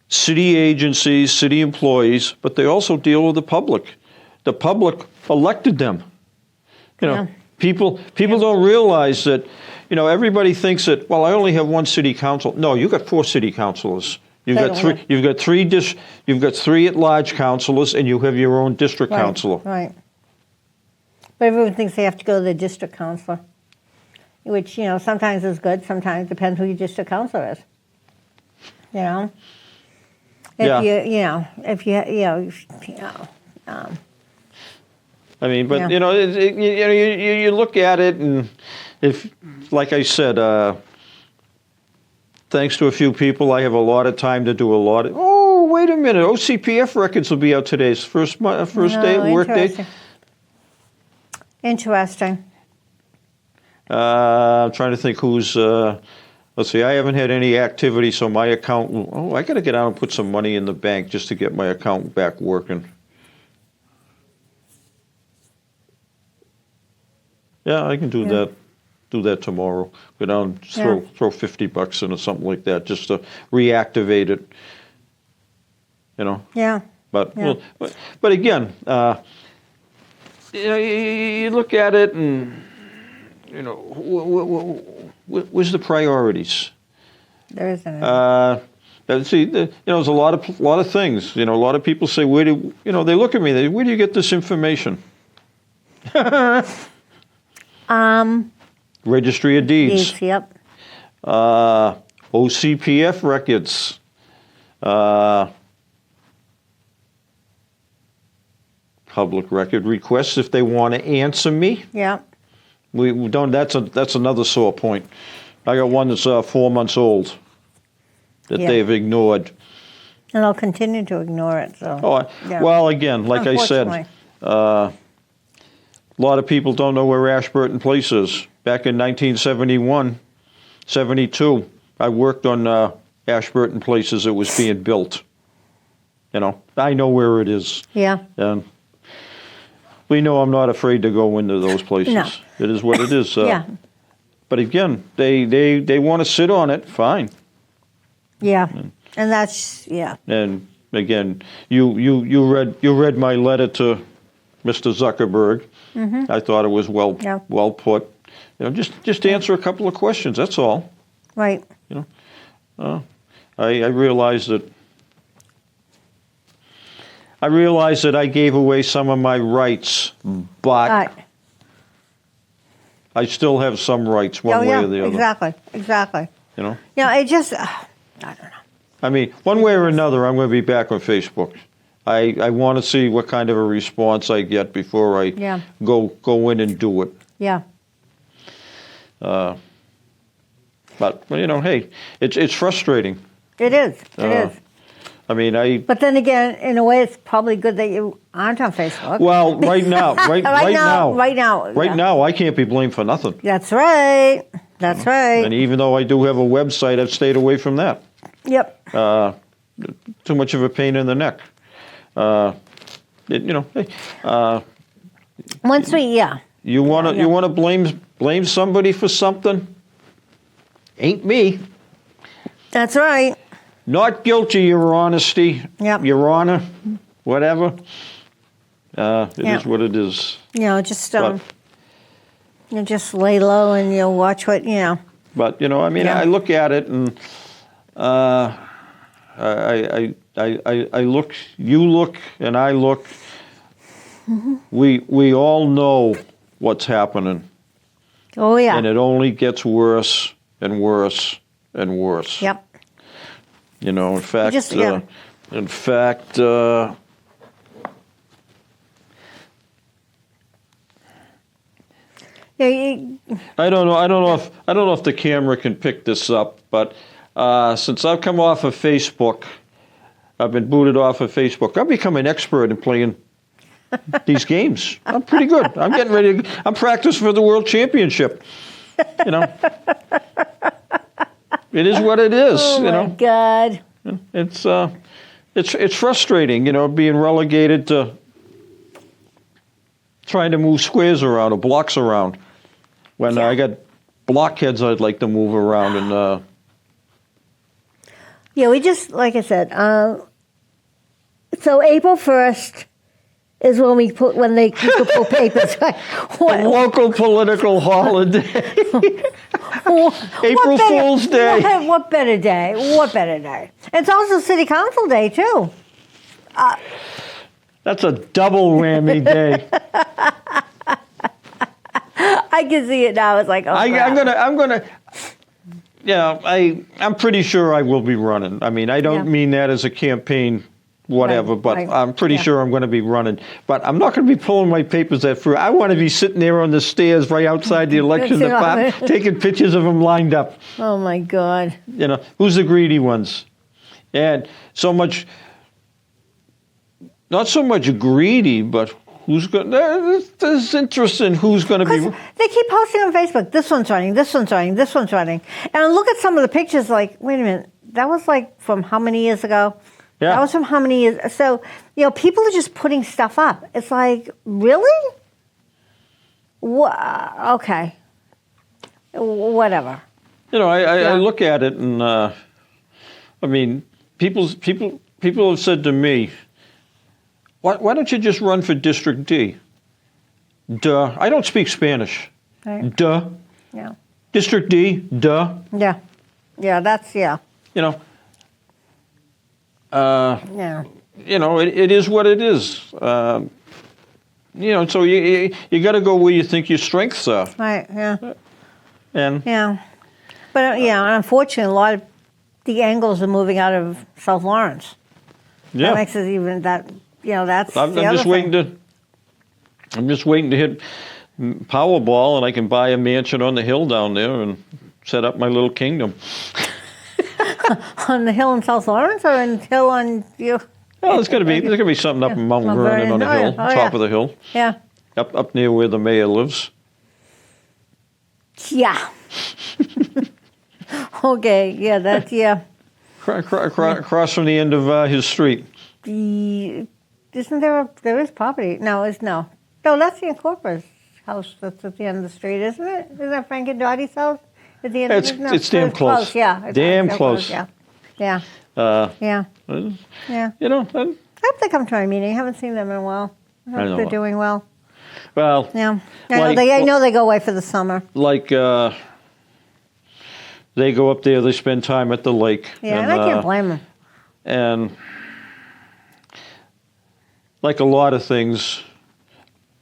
city agencies, city employees, but they also deal with the public. The public elected them. People don't realize that. Everybody thinks that. Well, I only have one city council. No, you got 4 city councilors. You've got three at-large councilors, and you have your own district councilor. Right. But everyone thinks they have to go to the district councilor, which sometimes is good. Sometimes depends who your district councilor is. I mean, but you look at it, and if, like I said. Thanks to a few people, I have a lot of time to do a lot of... Oh, wait a minute. OCPF records will be out today. It's first day, work day. Interesting. I'm trying to think who's... let's see, I haven't had any activity, so my account... Oh, I got to get out and put some money in the bank just to get my account back working. Yeah, I can do that. Do that tomorrow. Go down, throw $50 in or something like that, just to reactivate it. Yeah. But again, you look at it, and where's the priorities? There isn't. See, there's a lot of things. A lot of people say, where do they look at me? Where do you get this information? Registry of Deeds. Yep. OCPF records. Public record requests if they want to answer me. Yep. We don't. That's another sore point. I got one that's 4 months old that Yeah. they've ignored. And I'll continue to ignore it. So. Yeah. Well, again, like I said, Unfortunately. a lot of people don't know where Ashburton Place is. Back in 1971, 72, I worked on Ashburton Place as it was being built. You know, I know where it is. Yeah. And we know I'm not afraid to go into those places. No. It is what it is. Yeah. But again, they want to sit on it, fine. Yeah. And that's, yeah. And again, you read my letter to Mr. Zuckerberg. Mm-hmm. I thought it was well put. You know, just answer a couple of questions. That's all. Right. You know, I realize that. I realize that I gave away some of my rights, but I still have some rights one way or the other. Exactly. You know. Yeah. It just, I don't know. I mean, one way or another, I'm going to be back on Facebook. I want to see what kind of a response I get before I go in and do it. Yeah. But you know, hey, it's frustrating. It is. It is. I mean, But then again, in a way, it's probably good that you aren't on Facebook. Well, right now, right yeah. now, I can't be blamed for nothing. That's right. That's right. And even though I do have a website, I've stayed away from that. Yep. Too much of a pain in the neck. You know, hey, Once we, you wanna blame somebody for something? Ain't me. That's right. Not guilty, Your Honesty. Yep. Your Honor, whatever. It is what it is. You know, just you just lay low and you'll watch what you know. But you know, I mean, I look at it and I look. You look, and I look. Mm-hmm. We all know what's happening. Oh yeah. And it only gets worse and worse and worse. Yep. You know, in fact, yeah. I don't know if the camera can pick this up, but since I've come off of Facebook, I've been booted off of Facebook. I've become an expert in playing these games. I'm pretty good. I'm getting ready. I'm practicing for the World Championship. You know, it is what it is. Oh you know, my God. It's frustrating. You know, being relegated to trying to move squares around or blocks around. When I got blockheads, I'd like to move around and. Yeah, we just like I said. So April 1st is when we pull papers. Right? A local political holiday. April Fool's Day. What better day? What better day? It's also City Council Day too. That's a double whammy day. I can see it now. It's like, oh, I'm gonna. Yeah, I'm pretty sure I will be running. I mean, I don't mean that as a campaign, whatever, but I'm pretty sure I'm going to be running. But I'm not going to be pulling my papers that through. I want to be sitting there on the stairs right outside the election department, taking pictures of them lined up. Oh my God! You know, who's the greedy ones? And so much. Not so much greedy, but who's going? There's interest in who's going to be. They keep posting on Facebook. This one's running. This one's running. This one's running. And I look at some of the pictures. Like, wait a minute, that was like from how many years ago? Yeah. That was from how many years? So you know, people are just putting stuff up. It's like, really? Okay. Whatever. You know, I look at it and I mean, people have said to me, why don't you just run for District D? Duh. I don't speak Spanish. Right. Duh. Yeah. District D. Duh. Yeah. Yeah. That's You know. Yeah. You know, it is what it is. so you got to go where you think your strengths are. Right. Yeah. And Yeah. But unfortunately, a lot of the angles are moving out of South Lawrence. yeah, That makes it even that. That's I'm the just other waiting thing. I'm just waiting to hit Powerball, and I can buy a mansion on the hill down there and set up my little kingdom. On the hill in South Lawrence, or on the hill on you? Well, there's gonna be something up in Mount Vernon on the hill, top of the hill, Yeah. up near where the mayor lives. Yeah. Okay. Yeah. That's yeah. Across from the end of his street. Isn't there is property? No, no. That's the Incorporator's house. That's at the end of the street, isn't it? Isn't that Frank and Dottie's house at the end? It's damn close. Yeah. Damn close. Yeah. Yeah. Yeah. Yeah. I hope they come to our meeting. I haven't seen them in a while. I hope they're doing well. Well, Yeah. I know they go away for the summer. Like they go up there, they spend time at the lake. Yeah, and I can't blame them. And like a lot of things,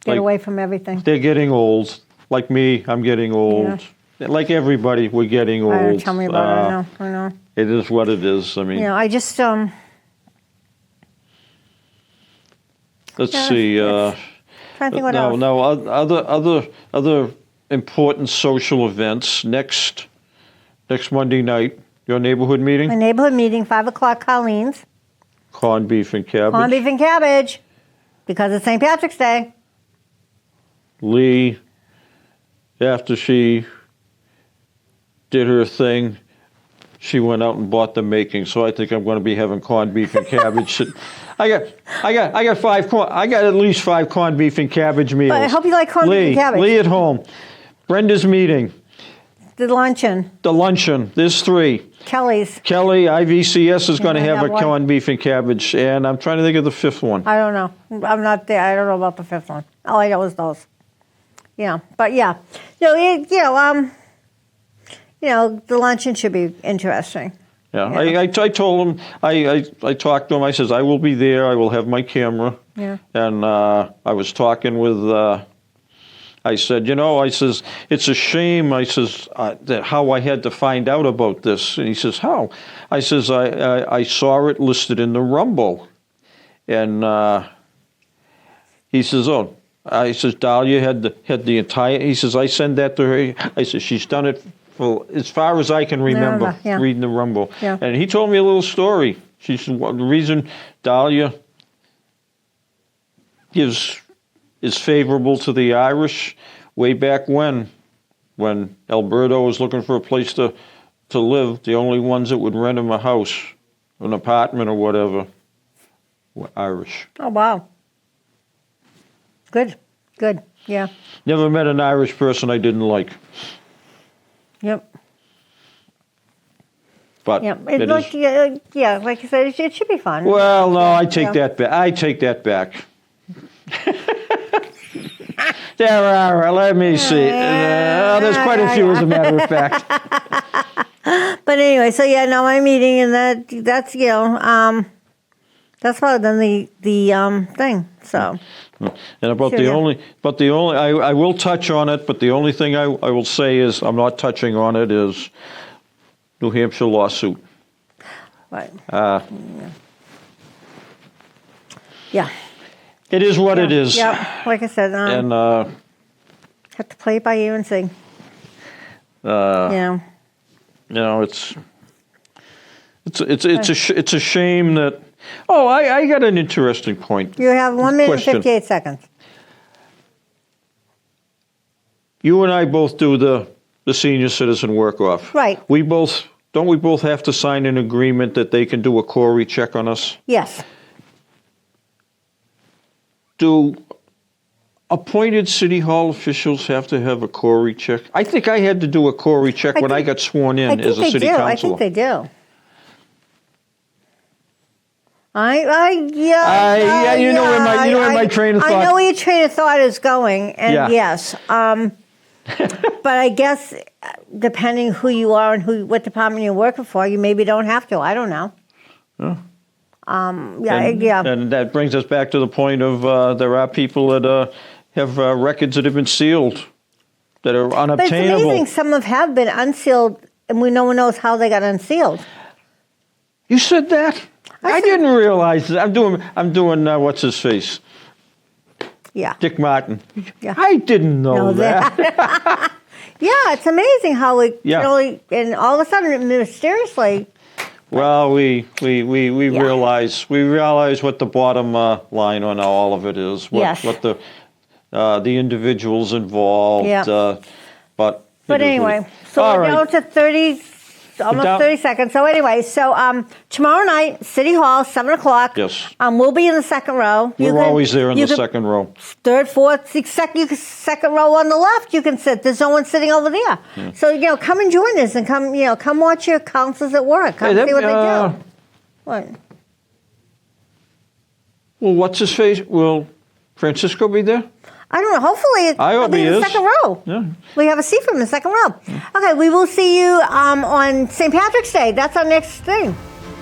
Get away from everything. They're getting old. Like me, I'm getting old. Yeah. Like everybody, we're getting old. Tell me about it. I know. It is what it is. I mean, I just let's see. Trying to think what else. No. Other important social events next Monday night. Your neighborhood meeting. My neighborhood meeting, 5:00, Colleen's. Corned beef and cabbage. Corned beef and cabbage, because it's St. Patrick's Day. Lee, after she did her thing, she went out and bought the making. So I think I'm going to be having corned beef and cabbage. I got at least 5 corned beef and cabbage meals. But I hope you like corned beef and cabbage. Lee at home. Brenda's meeting. The luncheon. There's 3. Kelly, IVCS is going to have a one. corned beef and cabbage, and I'm trying to think of the 5th one. I don't know. I'm not there. I don't know about the 5th one. All I know is those. Yeah, but yeah, the luncheon should be interesting. Yeah, I told him, I talked to him, I says, I will be there, I will have my camera. Yeah. And I was talking with, I said, it's a shame, I says, that how I had to find out about this. And he says, how? I says, I saw it listed in the Rumble. And he says, oh. I says, Dahlia had the entire, he says, I send that to her. I says, she's done it for as far as I can remember, reading the Rumble. Yeah. And he told me a little story. She said, the reason Dahlia is favorable to the Irish way back when Alberto was looking for a place to live, the only ones that would rent him a house, an apartment or whatever, were Irish. Oh, wow. Good, yeah. Never met an Irish person I didn't like. Yep. But like you said, it should be fun. Well, no, I take that back. I take that back. There are, let me see. There's quite a few, as a matter of fact. But anyway, so my meeting, and that's that's probably then the thing. So. And I will touch on it, but the only thing I will say is I'm not touching on it is New Hampshire lawsuit. Right. Yeah. It is what it is. Yeah, like I said, and have to play it by ear and see. It's a shame that. Oh, I got an interesting point. You have 1 minute and 58 seconds. You and I both do the senior citizen work off. Right. Don't we both have to sign an agreement that they can do a Corey check on us? Yes. Do appointed city hall officials have to have a Corey check? I think I had to do a Corey check when I got sworn in as a city councilor. I think they do. You know where my train of thought. I know where your train of thought is going, and yes, but I guess depending who you are and what department you're working for, you maybe don't have to. I don't know. And that brings us back to the point of there are people that have records that have been sealed that are But it's unobtainable. amazing. Some have been unsealed, and no one knows how they got unsealed. You said that? I didn't realize that. I'm doing what's his face? Yeah. Dick Martin. Yeah. I didn't know that. Yeah, it's amazing how it Yeah. really, and all of a sudden, mysteriously. Well, we realize what the bottom line on all of it is. Yes. What the individuals involved. Yeah. But Anyway, so all we're right. down to 30, almost down- 30 seconds. So anyway, tomorrow night, City Hall, 7 o'clock. Yes. We'll be in the second row. We're always there in the second row. Third, fourth, second row on the left, you can sit. There's no one sitting over there. So, come and join us and come watch your counselors at work. Come see what they do. What? Well, what's his face? Will Francisco be there? I don't know. Hopefully, I hope I'll be he in the is. second row. Yeah. We have a seat from the second row. Okay, we will see you on St. Patrick's Day. That's our next thing.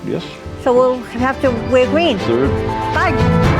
Yes. So we'll have to wear green. Third. Bye.